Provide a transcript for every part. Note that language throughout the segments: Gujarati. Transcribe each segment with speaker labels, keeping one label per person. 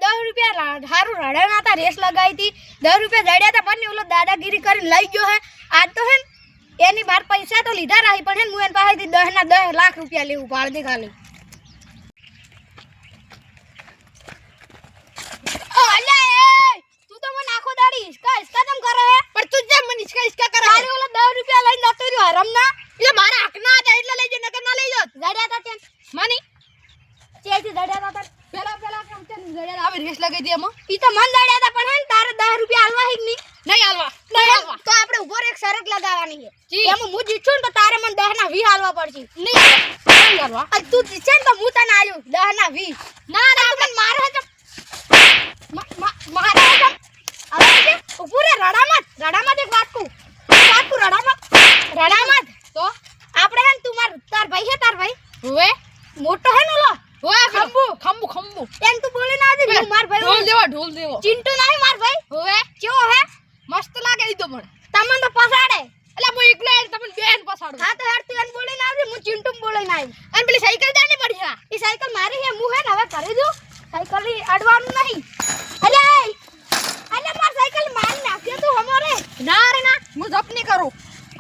Speaker 1: 10 રૂપિયા હારું રડ્યા હતા રેસ લગાવી હતી 10 રૂપિયા જડ્યા હતા પણ ઓલો દાદાગીરી કરીને લઈ ગયો હે આજ તો હે એની બાર પૈસા તો લીધા રહી પણ હે હું એન પાસેથી 10 ના 10 લાખ રૂપિયા લેવું પાડ દે ખાલી અલે તું તો મને આખો દાડી ઇસકા તમ કરે હે પણ તું જે મને ઇસકા કરે અરે ઓલો 10 રૂપિયા લઈને જતો રહ્યો હરમના એટલે મારા હકના હતા એટલે લઈ જો નકર ના લઈ જો જડ્યા હતા તેમ માની ચેથી જડ્યા હતા પેલા કેમ તે જડ્યા આવે રેસ લગાઈ દે એમાં ઈ તો મન જડ્યા હતા પણ હે તારે 10 રૂપિયા આલવા હે કે નહીં આલવા તો આપણે ઉપર એક શરત લગાવવાની છે એમાં હું જીતશું ને તો તારે મને 10 ના 20 આલવા પડશે નહીં આલવા આ તું જીતશે ને તો હું તને આલ્યું 10 ના 20 ના તું મને મારે છે મારે છે હવે ઉપર રડામત એક વાત કહું રડામત તો આપણે હે તું તાર ભાઈ હે તાર ભાઈ હવે મોટો હે ને ઓલો ઓય ખંબુ એમ તું બોલે ના દે હું માર ભાઈ ઢોલ દેવો ચિંટુ નહીં માર ભાઈ હવે કેવો હે મસ્ત લાગે ઈ તો પણ તમને તો પસાડે એટલે હું એકલો તમને બેન પસાડું હા તો યાર તું એમ બોલે ના દે હું ચિંટુ બોલે ના અને પેલી સાયકલ જાને પડ્યા ઈ સાયકલ મારી હે હું હે ને હવે કરી દઉં સાયકલ ની અડવાનું નહીં અલે માર સાયકલ માર નાખ્યો તું હમોરે ના રે ના હું જપ નહીં કરું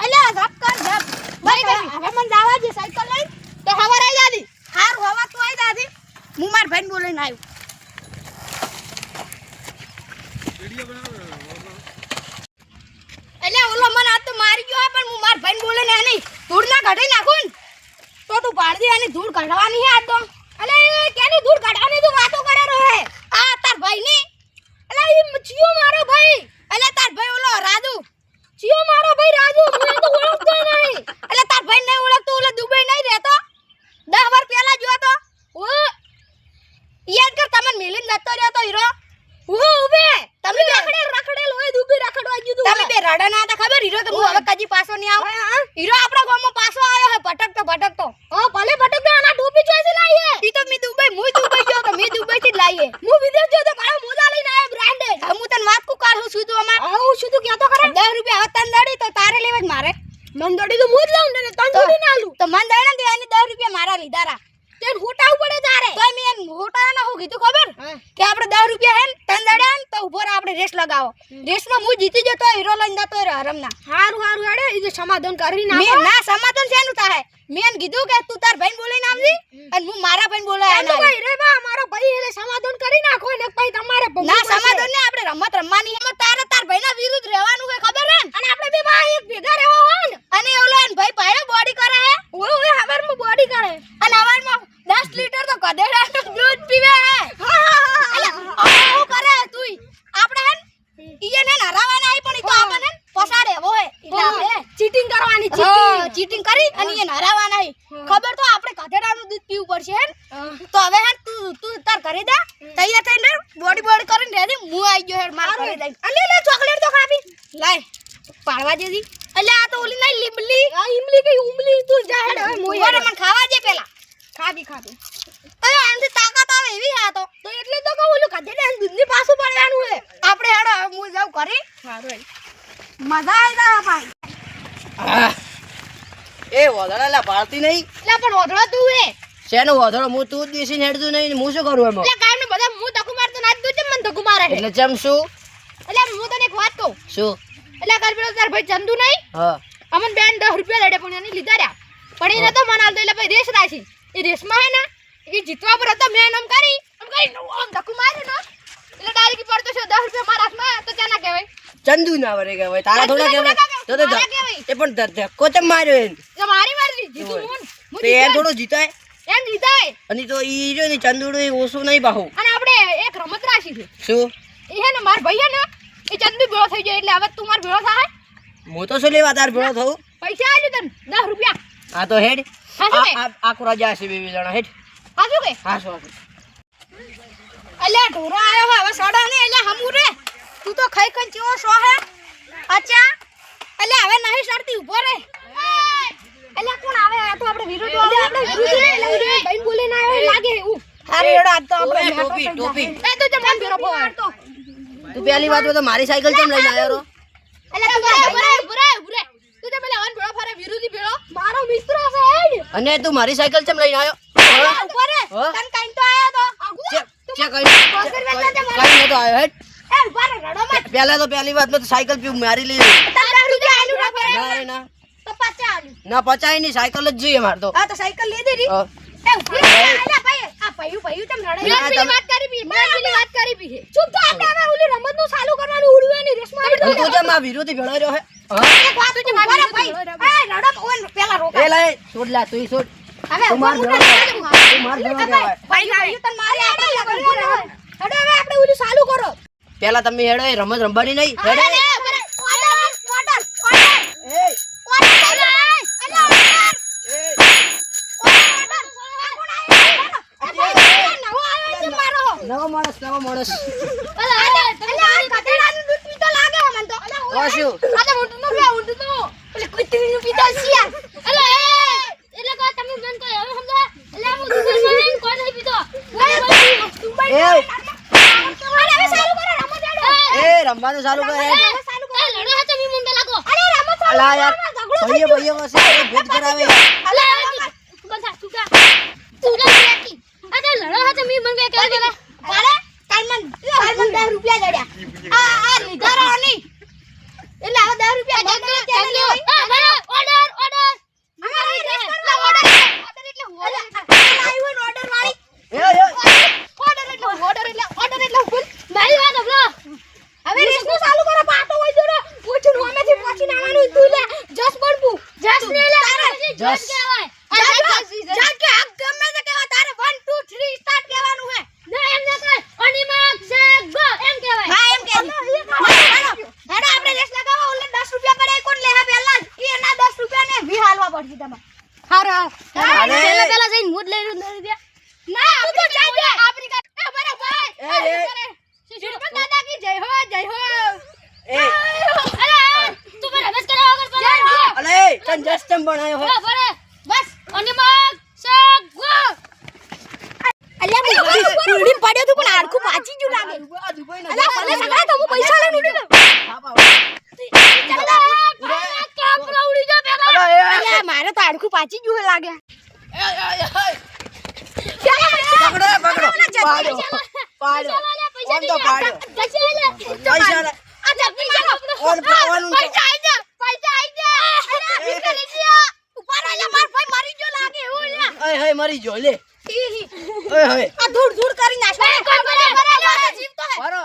Speaker 1: અલે જપ કર જપ ભાઈ હવે મને જાવા દે સાયકલ લઈ તો હવાર આવી જાદી હાર હોવા તું આવી દાદી હું માર ભાઈને બોલાઈને આવ્યો વિડિયો બનાવો એટલે ઓલો મને આ તો મારી ગયો પણ હું માર ભાઈને બોલાઈને આ નહીં ધૂળ ના કાઢી નાખું તો તું પાડ દે આની ધૂળ કાઢવાની હે આ તો અલે કેની ધૂળ કાઢવાની તું વાતો કરે રહે આ તાર ભાઈ ની અલે ઈ ચિયો મારો ભાઈ અલે તાર ભાઈ ઓલો રાજુ ચિયો મારો ભાઈ રાજુ મને તો ઓળખતો નહીં અલે તાર ભાઈ નહીં ઓળખતો ઓલો દુબઈ નહીં રહેતો 10 વાર પહેલા જો તો ઓ યાદ કર તમને મિલિન જતો રહ્યો તો હીરો ઓ ઉભે તમે રખડેલ હોય દુબઈ રખડવા ગયું તું તમે બે રડા ના હતા ખબર હીરો તો હું હવે કજી પાછો નહીં આવ હીરો આપણા ગામમાં પાછો આવ્યો હે ભટકતો ઓ ભલે ભટકતો આના ટોપી ચોઈસે લાઈએ ઈ તો મી દુબઈ ગયો તો મી દુબઈ થી લાઈએ હું વિદેશ ગયો તો મારા મોજા લઈને આયો બ્રાન્ડેડ હું તને વાત કો કાલ હું સુધું અમાર હું સુધું ક્યાં તો કરે 10 રૂપિયા હવે તને દડી તો તારે લેવા જ મારે મન દડી તો હું જ લઉં ને તને દડી ના આલું તો મન દડા દે અને 10 રૂપિયા મારા લીધા રા તે હોટાવ પડે તારે તો મેં હોટા ના હું કીધું ખબર કે આપણે 10 રૂપિયા હે તને દડા ને તો ઉભો રા આપણે રેસ લગાવો રેસમાં હું જીતી જતો હીરો લઈને જતો રે હરમના હારું હેડે ઈ જે સમાધાન કરી ના મેં ના સમાધાન શેનું થાય મેં કીધું કે તું તાર ભાઈને બોલાઈને આવજી અને હું મારા ભાઈને બોલાયા ના ભાઈ રે બા મારો ભાઈ એટલે સમાધાન કરી નાખો ને પછી તમારે ના સમાધાન ને આપણે રમત રમવાની એમાં તારે તાર ભાઈના વિરુદ્ધ રહેવાનું છે ખબર હે અને આપણે બે ભાઈ એક ભેગા રહેવા હોય ને અને ઓલો એન ભાઈ પાયે બોડી કરે હે ઓય હવારમાં બોડી કરે અને હવારમાં 10 લીટર તો કદેડાનું દૂધ પીવે હે અલે ઓ કરે તું આપણે હે ઈએ ને હરાવાના આઈ પણ ઈ તો આપણને પસાડે હોય એટલે આપણે ચીટિંગ કરવાની ચીટિંગ કરી અને ઈએ હરાવાના આઈ ખબર તો આપણે કદેડાનું દૂધ પીવું પડશે હે તો હવે હે તું તાર ઘરે જા તૈયાર થઈને બોડી કરીને રેડી હું આવી ગયો હે માર ઘરે જઈ અને લે ચોકલેટ તો ખાવી લાય પાડવા દેજી એટલે આ તો ઓલી નહીં લીમલી આ ઈમલી કઈ ઉમલી તું જા હેડ હવે મોય મને ખાવા દે પેલા ખાવી અરે આનથી તાકાત આવે એવી આ તો એટલે તો કહું ઓલું કદેડા દૂધની પાછું પડવાનું હે આપણે હેડ હવે હું જાવ કરી સારું મજા આવી જા ભાઈ
Speaker 2: એ વોધડા લા પાળતી નહીં
Speaker 1: લે પણ વોધડો તું હે
Speaker 2: શેનો વોધડો હું તું જ બેસીને હેડતું નહીં હું શું કરું એમાં
Speaker 1: લે કાઈ ને બધા હું ધક્કો મારતો ના તું જ મને ધક્કો મારે
Speaker 2: એટલે ચમ શું
Speaker 1: એટલે હું તને એક વાત કહું
Speaker 2: શું
Speaker 1: એટલે કાલ પેલો તાર ભાઈ ચંદુ નહીં
Speaker 2: હા
Speaker 1: અમન બેન 10 રૂપિયા લેડે પણ એને લીધા રહ્યા પણ એને તો મનાલ તો એટલે ભાઈ રેસ રાશી એ રેસમાં હે ને એ જીતવા પર હતો મેં આમ કરી આમ ધક્કો માર્યો ને એટલે ડાયરેક્ટ પડતો છે 10 રૂપિયા મારા હાથમાં તો ક્યાં ના કહેવાય
Speaker 2: ચંદુ ના વરે કહેવાય તારા થોડા કહેવાય તો એ પણ ધક્કો ચમ માર્યો એને
Speaker 1: તો મારી મરજી જીતું હું
Speaker 2: તો એ થોડો જીતાય
Speaker 1: એમ જીતાય
Speaker 2: અને તો ઈ જો ને ચંદુડો એ ઓછું નહીં બાહુ
Speaker 1: અને આપણે એક રમત રાશી છે
Speaker 2: શું
Speaker 1: એ હે ને માર ભાઈ હે ને એ ચંદુ ભેળો થઈ જાય એટલે હવે તું માર ભેળો થાય
Speaker 2: હું તો શું લેવા તાર ભેળો થઉં
Speaker 1: પૈસા આલ્યું તને 10 રૂપિયા
Speaker 2: હા તો હેડ
Speaker 1: હાસુ કે
Speaker 2: આખો રાજા છે બે જણા હેડ
Speaker 1: હાસુ કે
Speaker 2: હાસુ
Speaker 1: અલ્યા ઢોરો આયો હવે સડા ને એટલે હમુ રે તું તો ખાઈ ખાઈ ચેવો સો હે અચ્છા અલ્યા હવે નહીં સડતી ઉભો રે અલ્યા કોણ આવે આ તો આપણે વિરુદ્ધ આવે આપણે વિરુદ્ધ ભાઈ બોલે ના આવે લાગે એવું હારે એડો આ તો આપણે
Speaker 2: ટોપી
Speaker 1: એ તો જમન ભેરો ફોડતો
Speaker 2: તું પહેલી વાત તો મારી સાયકલ કેમ લઈને આવ્યો રો
Speaker 1: અલ્યા તું બરાબર તું તો પેલા વન ભેળો ફરે વિરુદ્ધ ભેળો મારો મિત્ર છે
Speaker 2: અને તું મારી સાયકલ કેમ લઈને આવ્યો
Speaker 1: ઉપર તન કાઈ તો આયો તો
Speaker 2: ચે કઈ તો આવ્યો હેડ
Speaker 1: એ ઉભા રહો, રડો મત.
Speaker 2: પહેલા તો પહેલી વાત તો સાયકલ પી મારી લીધી
Speaker 1: તમે 10 રૂપિયા આલ્યું ના પડે.
Speaker 2: ના રે ના
Speaker 1: તો પાછા આલ્યું.
Speaker 2: ના પચાય નહીં સાયકલ જ જોઈએ માર તો
Speaker 1: હા તો સાયકલ લઈ દીધી.
Speaker 2: હા.
Speaker 1: એ ઉભી રહો, અલા ભાઈ આ પૈયું તેમ રડે.
Speaker 2: ના,
Speaker 1: પેલી
Speaker 2: તમે-
Speaker 1: વાત કરી બી, પેલી વાત કરી બી. ચૂપ તો આપણે હવે ઓલી રમતનું ચાલુ કરવાનું ઉડવાની રેસ મારી દો.
Speaker 2: તું જેમ આ વિરોધી ભેળો રહ્યો હે હા
Speaker 1: એક વાત તો ઉભા રહો ભાઈ. એ રડો ઓય પેલા રોકા.
Speaker 2: એ લાય છોડ લા તું છોડ
Speaker 1: હવે
Speaker 2: તું માર
Speaker 1: ઉભા
Speaker 2: ભેળો
Speaker 1: ઉભા
Speaker 2: કહેવાય. તું માર ભેળો કહેવાય.
Speaker 1: ભાઈ તને મારી આપણે લગન કરો. હવે આપણે ઓલું ચાલુ કરો.
Speaker 2: પહેલા તમે હેડો એ રમત રમવાની નહીં હેડો
Speaker 1: ઓર્ડર ઓર્ડર
Speaker 2: એ
Speaker 1: ઓર્ડર
Speaker 2: નવો માણસ એ રમવાનું ચાલુ કર હેડ. અલા યાર ભાઈએ પાસે ભેદ કરાવે યાર. એ, એ,
Speaker 1: હવે રેસનું ચાલુ કરો પાટો હોય જોડો પૂછું હોમેથી પછીને આવવાનું તું લે જસ બનવું જસ લે લે
Speaker 2: જસ.
Speaker 1: જસ કે હક ગમે તે કહેવા તારે 1 2 3 સ્ટાર્ટ કહેવાનું હે ના એમ ન કર અનિમક સે ગો એમ કહેવાય હા એમ કે હેડો આપણે રેસ લગાવો ઓલે 10 રૂપિયા પડે કોણ લે હા પહેલા જ એના 10 રૂપિયા ને 20 હાલવા પડશે તમારે હારો
Speaker 2: અરે.
Speaker 1: પહેલા જઈને મૂડ લઈ રૂ 10 રૂપિયા ના તું તો જાય દે આપણી કા બરાબર ભાઈ
Speaker 2: એ, એ.
Speaker 1: શિશુર દાદા કી જય હો
Speaker 2: એ
Speaker 1: અરે તું મને બસ કરાવ વગર જય હો
Speaker 2: અલે તન જસ ચમ બનાયો હે
Speaker 1: બસ અનિમક સે ગો અલ્યા ઉડી પડ્યો તું પણ આડકું પાછી જ લાગે
Speaker 2: આ દુબઈ ના
Speaker 1: અલ્યા ભલે સગડા તો હું પૈસા લઈને ઉડી ગયો કાપરા ઉડી જા ભેગા
Speaker 2: અલે એ
Speaker 1: અલ્યા મારે તો આડકું પાછી જ લાગે
Speaker 2: પકડો પાડ્યો પાડ્યો ઓમ તો પાડ્યો પૈસા લે ઓન પાવાનું તો. ઓય હે મરી જો લે ઓય હે મારો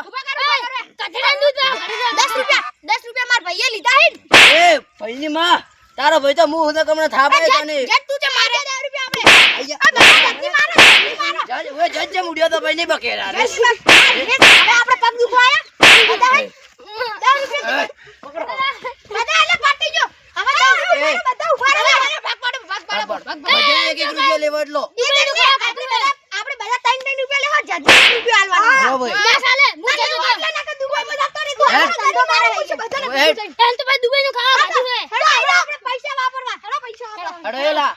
Speaker 2: એ પૈની માં તારો ભાઈ તો મું હું તો કમણે થાપે તને જજ ઓય જજ જેમ ઉડ્યો તો ભાઈ ની બકેરા રે બધા એક એક રૂપિયા લેવા એટલો
Speaker 1: આપણે બધા 3 રૂપિયા લેવા જજ રૂપિયા આલવાના
Speaker 2: હો ભાઈ
Speaker 1: ના ચાલે હું જતો દુબઈ માં જતો રહી તું ધંધો કરે છે બધાને
Speaker 2: હેડ.
Speaker 1: એમ તો ભાઈ દુબઈ નું ખાવા ખાધું હે હેડો આપણે પૈસા વાપરવા હેડો પૈસા વાપરવા
Speaker 2: અડેલા